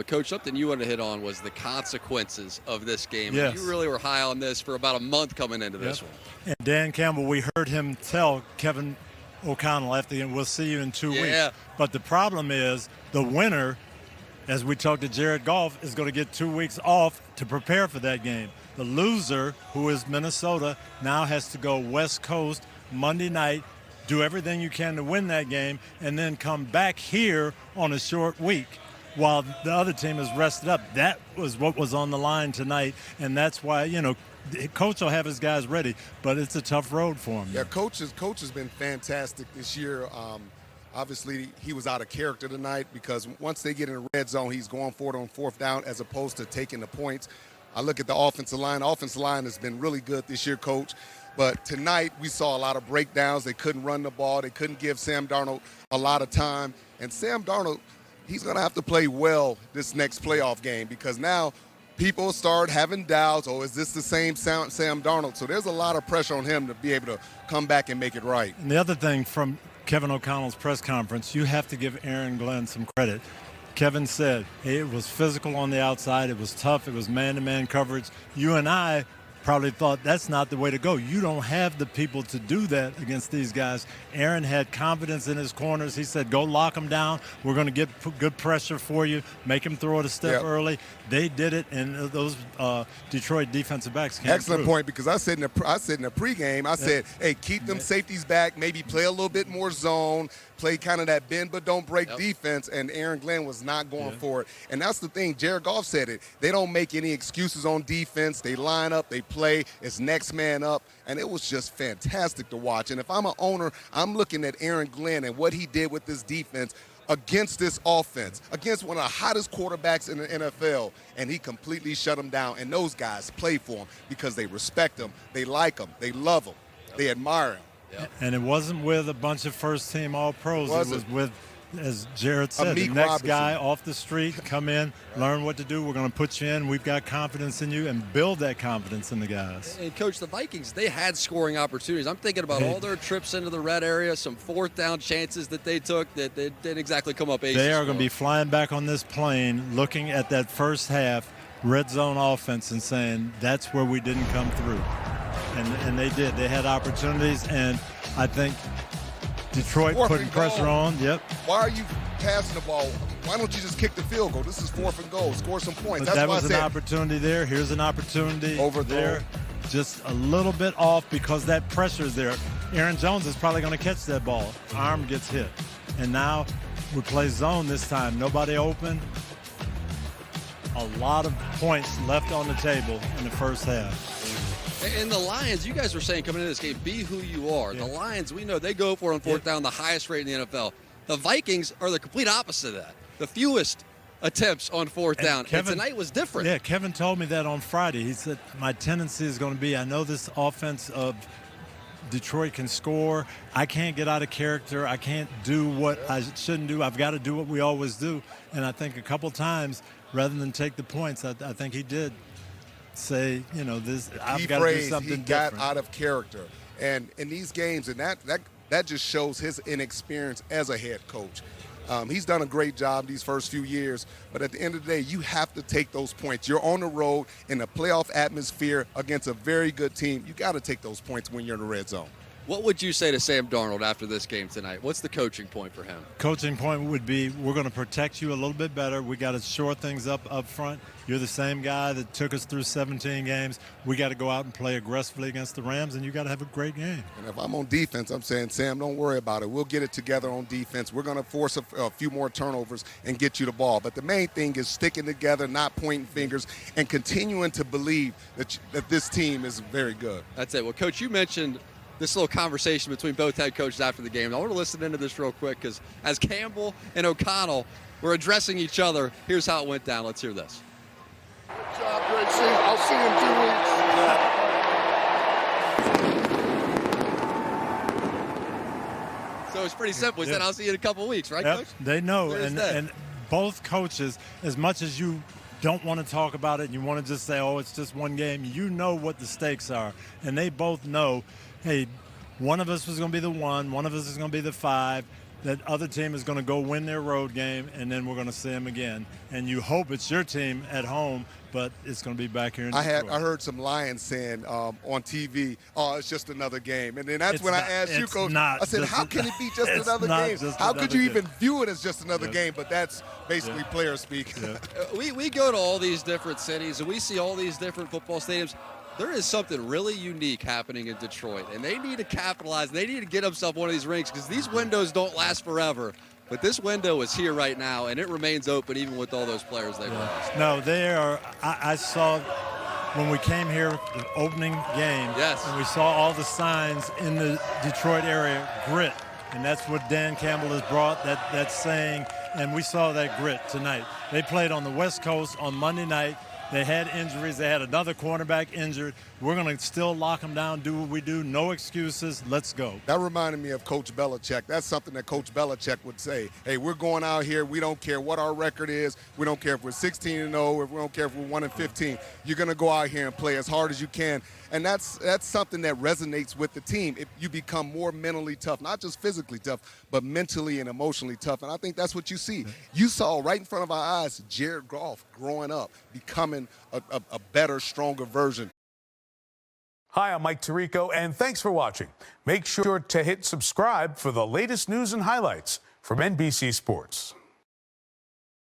But, Coach, something you wanted to hit on was the consequences of this game. Yes. You really were high on this for about a month coming into this one. And Dan Campbell, we heard him tell Kevin O'Connell after the game, we'll see you in 2 weeks. But the problem is the winner, as we talked to Jared Goff, is going to get 2 weeks off to prepare for that game. The loser, who is Minnesota, now has to go West Coast Monday night, do everything you can to win that game, and then come back here on a short week while the other team is rested up. That was what was on the line tonight, and that's why, Coach will have his guys ready, but it's a tough road for him. Yeah, Coach has been fantastic this year. Obviously, he was out of character tonight because once they get in the red zone, he's going for it on fourth down as opposed to taking the points. I look at the offensive line. The offensive line has been really good this year, Coach. But tonight we saw a lot of breakdowns. They couldn't run the ball. They couldn't give Sam Darnold a lot of time. And Sam Darnold, he's going to have to play well this next playoff game because now people start having doubts. Oh, is this the same Sam Darnold? So there's a lot of pressure on him to be able to come back and make it right. And the other thing from Kevin O'Connell's press conference, you have to give Aaron Glenn some credit. Kevin said, hey, it was physical on the outside. It was tough. It was man-to-man coverage. You and I probably thought that's not the way to go. You don't have the people to do that against these guys. Aaron had confidence in his corners. He said, go lock them down. We're going to get good pressure for you. Make them throw it a step early. They did it, and those Detroit defensive backs came Excellent through. point, because I said in the pregame, I said, hey, keep them safeties back, maybe play a little bit more zone, play kind of that bend but don't break defense, and Aaron Glenn was not going for it. And that's the thing. Jared Goff said it. They don't make any excuses on defense. They line up, they play. It's next man up, and it was just fantastic to watch. And if I'm an owner, I'm looking at Aaron Glenn and what he did with this defense against this offense, against one of the hottest quarterbacks in the NFL, and he completely shut him down. And those guys play for him because they respect him, they like him, they love him, they admire him. And it wasn't with a bunch of first-team All-Pros. It was with, as Jared said, the next Robinson. guy off the street, come in, learn what to do. We're going to put you in. We've got confidence in you, and build that confidence in the guys. And, Coach, the Vikings, they had scoring opportunities. I'm thinking about all their trips into the red area, some fourth down chances that they took that they didn't exactly come up aces. They are going to be flying back on this plane, looking at that first half red zone offense and saying, that's where we didn't come through. And they did. They had opportunities, and I think Detroit putting pressure on. Why are you passing the ball? Why don't you just kick the field goal? This is 4th and goal. Score some points. But That's that why was I an said opportunity there. Here's an opportunity over there. Just a little bit off because that pressure is there. Aaron Jones is probably going to catch that ball. Arm gets hit. And now we play zone this time. Nobody open. A lot of points left on the table in the first half. And the Lions, you guys were saying coming into this game, be who you are. The Lions, we know they go for it on fourth down, the highest rate in the NFL. The Vikings are the complete opposite of that. The fewest attempts on fourth down. And tonight was different. Yeah, Kevin told me that on Friday. He said, my tendency is going to be, I know this offense of Detroit can score. I can't get out of character. I can't do what I shouldn't do. I've got to do what we always do. And I think a couple times, rather than take the points, I think he did say, this. I've got to do something different. He got out of character, and in these games, and that just shows his inexperience as a head coach. He's done a great job these first few years, but at the end of the day, you have to take those points. You're on the road in a playoff atmosphere against a very good team. You got to take those points when you're in the red zone. What would you say to Sam Darnold after this game tonight? What's the coaching point for him? Coaching point would be, we're going to protect you a little bit better. We got to shore things up front. You're the same guy that took us through 17 games. We got to go out and play aggressively against the Rams, and you got to have a great game. And if I'm on defense, I'm saying, Sam, don't worry about it. We'll get it together on defense. We're going to force a few more turnovers and get you the ball. But the main thing is sticking together, not pointing fingers, and continuing to believe that this team is very good. That's it. Well, Coach, you mentioned this little conversation between both head coaches after the game. I want to listen into this real quick because as Campbell and O'Connell were addressing each other, here's how it went down. Let's hear this. Good job, great. I'll see you in 2 weeks. So it's pretty simple. He said, I'll see you in a couple of weeks, right, Coach? They know. And both coaches, as much as you don't want to talk about it and you want to just say, oh, it's just one game, you know what the stakes are. And they both know, hey, one of us was going to be the 1, one of us is going to be the 5. that other team is going to go win their road game, and then we're going to see them again. And you hope it's your team at home, but it's going to be back here in Detroit. I heard some Lions saying on TV, "Oh, it's just another game," and then that's when I asked you, Coach. I said, "How can it be just another game? How could you even view it as just another game?" But that's basically player speak. Yeah. We go to all these different cities and we see all these different football stadiums. There is something really unique happening in Detroit, and they need to capitalize. They need to get themselves one of these rinks because these windows don't last forever. But this window is here right now, and it remains open even with all those players they've lost. No, they are. I saw when we came here, the opening game, and we saw all the signs in the Detroit area, grit. And that's what Dan Campbell has brought, that saying, and we saw that grit tonight. They played on the West Coast on Monday night. They had injuries. They had another cornerback injured. We're going to still lock them down, do what we do. No excuses. Let's go. That reminded me of Coach Belichick. That's something that Coach Belichick would say. Hey, we're going out here. We don't care what our record is. We don't care if we're 16-0. We don't care if we're 1-15. You're going to go out here and play as hard as you can. And that's something that resonates with the team. If you become more mentally tough, not just physically tough, but mentally and emotionally tough. And I think that's what you see. You saw right in front of our eyes Jared Goff growing up, becoming a better, stronger version. Hi, I'm Mike Tirico, and thanks for watching. Make sure to hit subscribe for the latest news and highlights from NBC Sports.